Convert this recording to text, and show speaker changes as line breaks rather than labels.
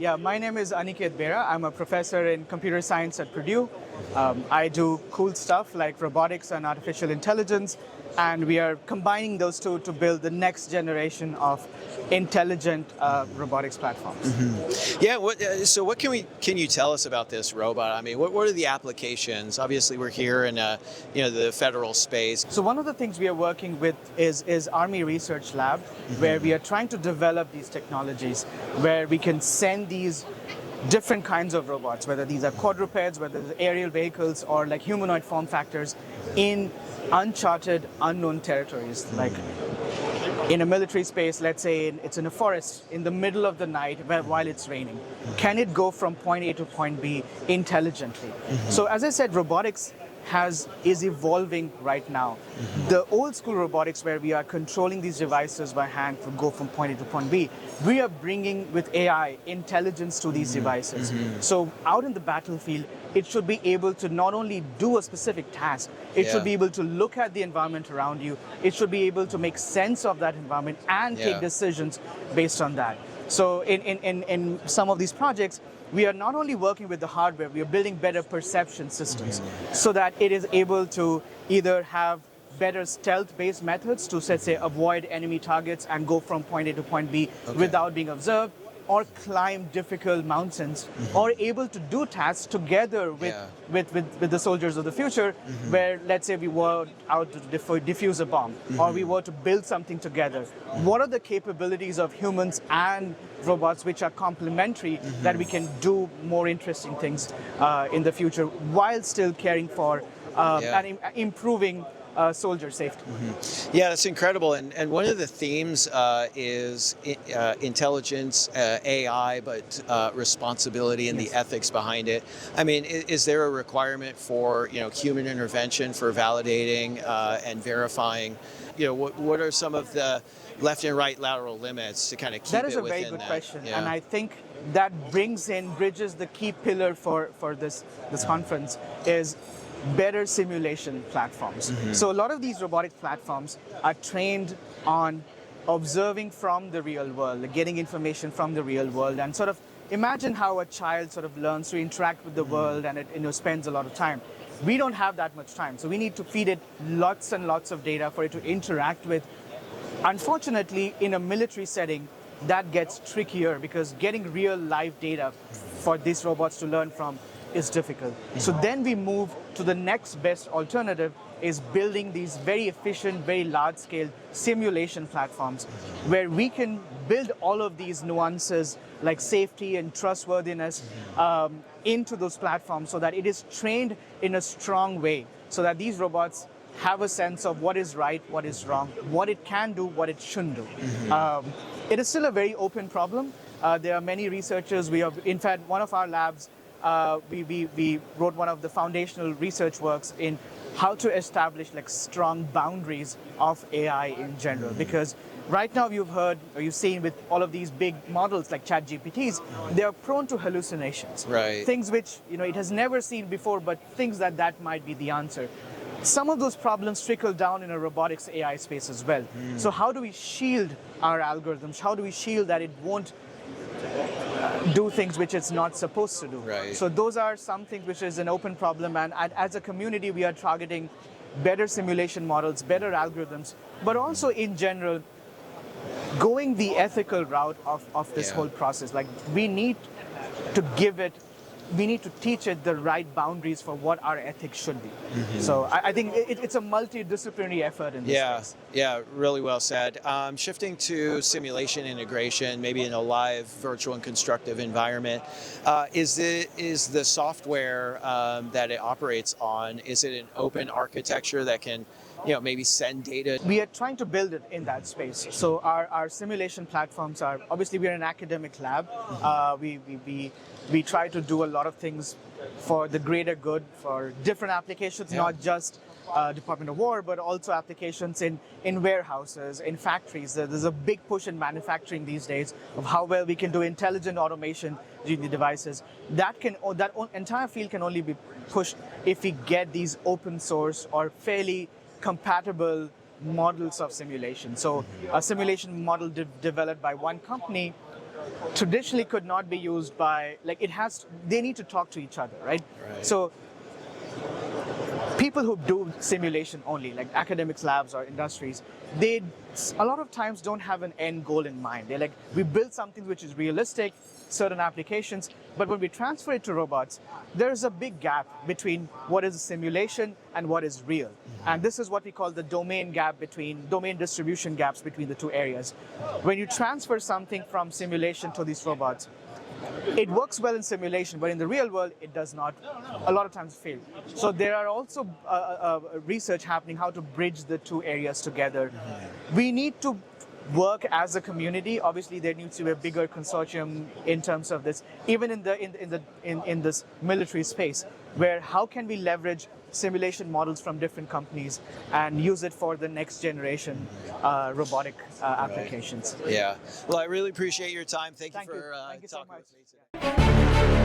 Yeah, my name is Aniket Bera. I'm a professor in computer science at Purdue. I do cool stuff like robotics and artificial intelligence, and we are combining those two to build the next generation of intelligent robotics platforms.
Yeah. So what can you tell us about this robot? I mean, what are the applications? Obviously, we're here in the federal space.
So one of the things we are working with is Army Research Lab, where we are trying to develop these technologies, where we can send these different kinds of robots, whether these are quadrupeds, whether they're aerial vehicles, or like humanoid form factors in uncharted, unknown territories. Like in a military space, let's say it's in a forest in the middle of the night while it's raining. Can it go from point A to point B intelligently? So as I said, robotics is evolving right now. The old school robotics, where we are controlling these devices by hand to go from point A to point B, we are bringing with AI intelligence to these devices. So out in the battlefield, it should be able to not only do a specific task, it should be able to look at the environment around you, it should be able to make sense of that environment and take decisions based on that. So in some of these projects, we are not only working with the hardware, we are building better perception systems so that it is able to either have better stealth-based methods to, let's say, avoid enemy targets and go from point A to point B without being observed, or climb difficult mountains, or able to do tasks together with the soldiers of the future, where, let's say, we were out to defuse a bomb, or we were to build something together. What are the capabilities of humans and robots which are complementary that we can do more interesting things in the future while still caring for and improving soldier safety?
Yeah, that's incredible. And one of the themes is intelligence, AI, but responsibility and the ethics behind it. I mean, is there a requirement for human intervention for validating and verifying? What are some of the left and right lateral limits to kind of keep it within that?
That is a very good question, and I think that bridges the key pillar for this conference is better simulation platforms. So a lot of these robotic platforms are trained on observing from the real world, getting information from the real world, and sort of imagine how a child sort of learns to interact with the world and it spends a lot of time. We don't have that much time, so we need to feed it lots and lots of data for it to interact with. Unfortunately, in a military setting, that gets trickier because getting real live data for these robots to learn from is difficult. So then we move to the next best alternative, is building these very efficient, very large-scale simulation platforms where we can build all of these nuances like safety and trustworthiness into those platforms so that it is trained in a strong way, so that these robots have a sense of what is right, what is wrong, what it can do, what it shouldn't do. It is still a very open problem. There are many researchers. In fact, one of our labs, we wrote one of the foundational research works in how to establish like strong boundaries of AI in general. Because right now you've heard or you've seen with all of these big models like ChatGPTs, they are prone to hallucinations.
Right.
Things which it has never seen before, but things that might be the answer. Some of those problems trickle down in a robotics AI space as well. So how do we shield our algorithms? How do we shield that it won't do things which it's not supposed to do?
Right.
So those are some things which is an open problem, and as a community we are targeting better simulation models, better algorithms, but also in general going the ethical route of this whole process. Like we need to teach it the right boundaries for what our ethics should be. So I think it's a multidisciplinary effort in this space.
Yeah, really well said. Shifting to simulation integration, maybe in a live, virtual, and constructive environment, is the software that it operates on, is it an open architecture that can maybe send data?
We are trying to build it in that space. So our simulation platforms are, obviously we're an academic lab. We try to do a lot of things for the greater good, for different applications, not just Department of War, but also applications in warehouses, in factories. There's a big push in manufacturing these days of how well we can do intelligent automation using the devices. That entire field can only be pushed if we get these open source or fairly compatible models of simulation. So a simulation model developed by one company traditionally could not be used by, like they need to talk to each other, right?
Right.
So people who do simulation only, like academics labs or industries, they a lot of times don't have an end goal in mind. They're like, we build something which is realistic, certain applications, but when we transfer it to robots, there's a big gap between what is a simulation and what is real. And this is what we call the domain distribution gaps between the two areas. When you transfer something from simulation to these robots, it works well in simulation, but in the real world, it does not. A lot of times fail. So there are also research happening how to bridge the two areas together. We need to work as a community. Obviously, there needs to be a bigger consortium in terms of this, even in this military space, where how can we leverage simulation models from different companies and use it for the next generation robotic applications.
Yeah. Well, I really appreciate your time. Thank you for
Thank you so
talking
much.
with me today.